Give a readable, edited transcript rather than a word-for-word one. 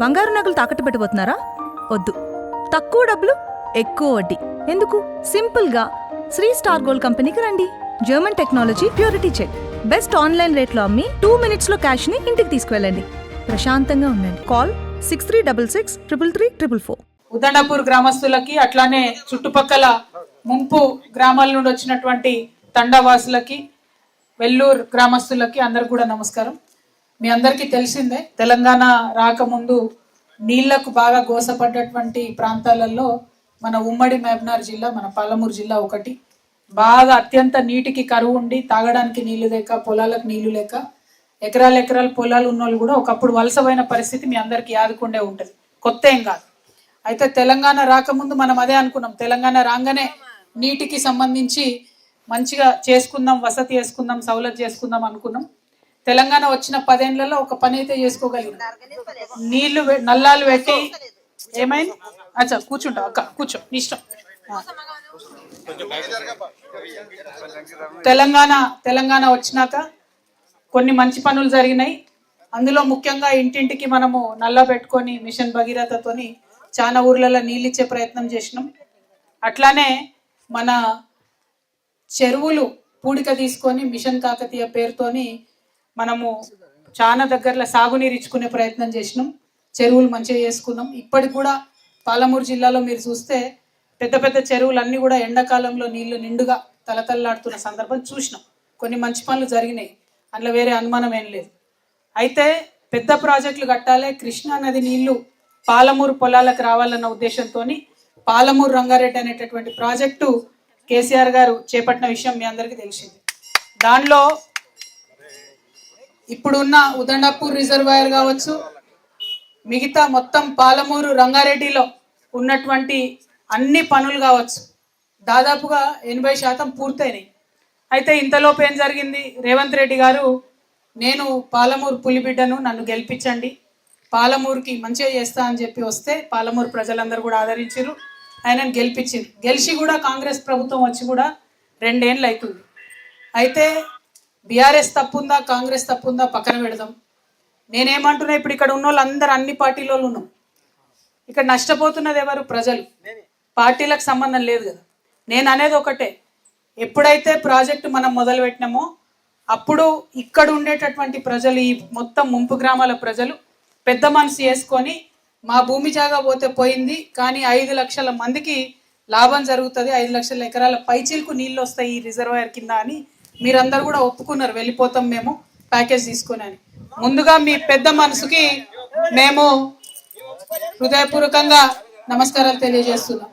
బంగారు నగలు తాకట్టు పెట్టబోతున్నారా? వద్దు. తక్కువ డబ్బులు ఎక్కువ వడ్డీ ఎందుకు? సింపుల్గా శ్రీ స్టార్ గోల్డ్ కంపెనీకి రండి. German technology, purity check, best online రేట్లో అమ్మి 2 minutesలో క్యాష్ని ఇంటికి తీసుకువెళ్ళండి. ప్రశాంతంగా ఉండండి. కాల్ 6366 ఉదండపూర్ గ్రామస్తులకి, అట్లానే చుట్టుపక్కల ముంపు గ్రామాల నుండి వచ్చినటువంటి తండావాసులకి, వెల్లూరు గ్రామస్తులకి అందరు కూడా నమస్కారం. మీ అందరికీ తెలిసిందే, తెలంగాణ రాకముందు నీళ్లకు బాగా గోసపడ్డటువంటి ప్రాంతాలలో మన ఉమ్మడి మహబూబ్నగర్ జిల్లా, మన పాలమూరు జిల్లా ఒకటి. బాగా అత్యంత నీటికి కరువు ఉండి తాగడానికి నీళ్లు లేక, పొలాలకు నీళ్లు లేక, ఎకరాల పొలాలు ఉన్నోళ్ళు కూడా ఒకప్పుడు వలసమైన పరిస్థితి మీ అందరికీ యాదుకుండే ఉంటుంది, కొత్త ఏం కాదు. అయితే తెలంగాణ రాకముందు మనం అదే అనుకున్నాం, తెలంగాణ రాగానే నీటికి సంబంధించి మంచిగా చేసుకుందాం, వసతి చేసుకుందాం, సౌలత్ చేసుకుందాం అనుకున్నాం. తెలంగాణ వచ్చిన 10 ఏళ్లలో ఒక పని అయితే చేసుకోగలిగిన, నీళ్లు నల్లాలు పెట్టి ఏమైంది? అచ్చా కూర్చుంటావు అక్క, కూర్చో, నీ ఇష్టం. తెలంగాణ వచ్చినాక కొన్ని మంచి పనులు జరిగినాయి. అందులో ముఖ్యంగా ఇంటింటికి మనము నల్ల పెట్టుకొని మిషన్ భగీరథతోని చాలా ఊర్లలో నీళ్ళు ఇచ్చే ప్రయత్నం చేసినాం. అట్లానే మన చెరువులు పూడిక తీసుకొని మిషన్ కాకతీయ పేరుతోని మనము చాలా దగ్గరలో సాగునీరు ఇచ్చుకునే ప్రయత్నం చేసినాం. చెరువులు మంచిగా చేసుకున్నాం. ఇప్పటికి కూడా పాలమూరు జిల్లాలో మీరు చూస్తే పెద్ద పెద్ద చెరువులన్నీ కూడా ఎండాకాలంలో నీళ్లు నిండుగా తలతల్లాడుతున్న సందర్భం చూసినాం. కొన్ని మంచి పనులు జరిగినాయి, అందులో వేరే అనుమానం ఏం లేదు. అయితే పెద్ద ప్రాజెక్టులు కట్టాలి, కృష్ణా నది నీళ్లు పాలమూరు పొలాలకు రావాలన్న ఉద్దేశంతో పాలమూరు రంగారెడ్డి అనేటటువంటి ప్రాజెక్టు కేసీఆర్ గారు చేపట్టిన విషయం మీ అందరికీ తెలిసింది. దానిలో ఇప్పుడున్న ఉదండపూర్ రిజర్వాయర్ కావచ్చు, మిగతా మొత్తం పాలమూరు రంగారెడ్డిలో ఉన్నటువంటి అన్ని పనులు కావచ్చు, దాదాపుగా 80% పూర్తయినాయి. అయితే ఇంతలోపు ఏం జరిగింది? రేవంత్ రెడ్డి గారు, నేను పాలమూరు పులిబిడ్డను, నన్ను గెలిపించండి, పాలమూరుకి మంచిగా చేస్తా అని చెప్పి వస్తే పాలమూరు ప్రజలందరూ కూడా ఆదరించారు, ఆయనను గెలిపించారు. గెలిచి కూడా కాంగ్రెస్ ప్రభుత్వం వచ్చి కూడా 2 ఏళ్ళు అవుతుంది. అయితే బీఆర్ఎస్ తప్పుందా కాంగ్రెస్ తప్పుందా పక్కన పెడదాం. నేనేమంటున్నా, ఇప్పుడు ఇక్కడ ఉన్న వాళ్ళు అందరూ అన్ని పార్టీలో ఉన్నాం. ఇక్కడ నష్టపోతున్నది ఎవరు? ప్రజలు. పార్టీలకు సంబంధం లేదు కదా. నేను అనేది ఒకటే, ఎప్పుడైతే ప్రాజెక్టు మనం మొదలు పెట్టినామో అప్పుడు ఇక్కడ ఉండేటటువంటి ప్రజలు, ఈ మొత్తం ముంపు గ్రామాల ప్రజలు పెద్ద మనసు చేసుకొని, మా భూమి జాగా పోతే పోయింది కానీ 5 లక్షల మందికి లాభం జరుగుతుంది, 5 లక్షల ఎకరాల పైచీలకు నీళ్ళు వస్తాయి ఈ రిజర్వాయర్ కింద అని మీరందరూ కూడా ఒప్పుకున్నారు. వెళ్ళిపోతాం మేము ప్యాకేజ్ తీసుకుని అని. ముందుగా మీ పెద్ద మనసుకి మేము హృదయపూర్వకంగా నమస్కారాలు తెలియజేస్తున్నాం.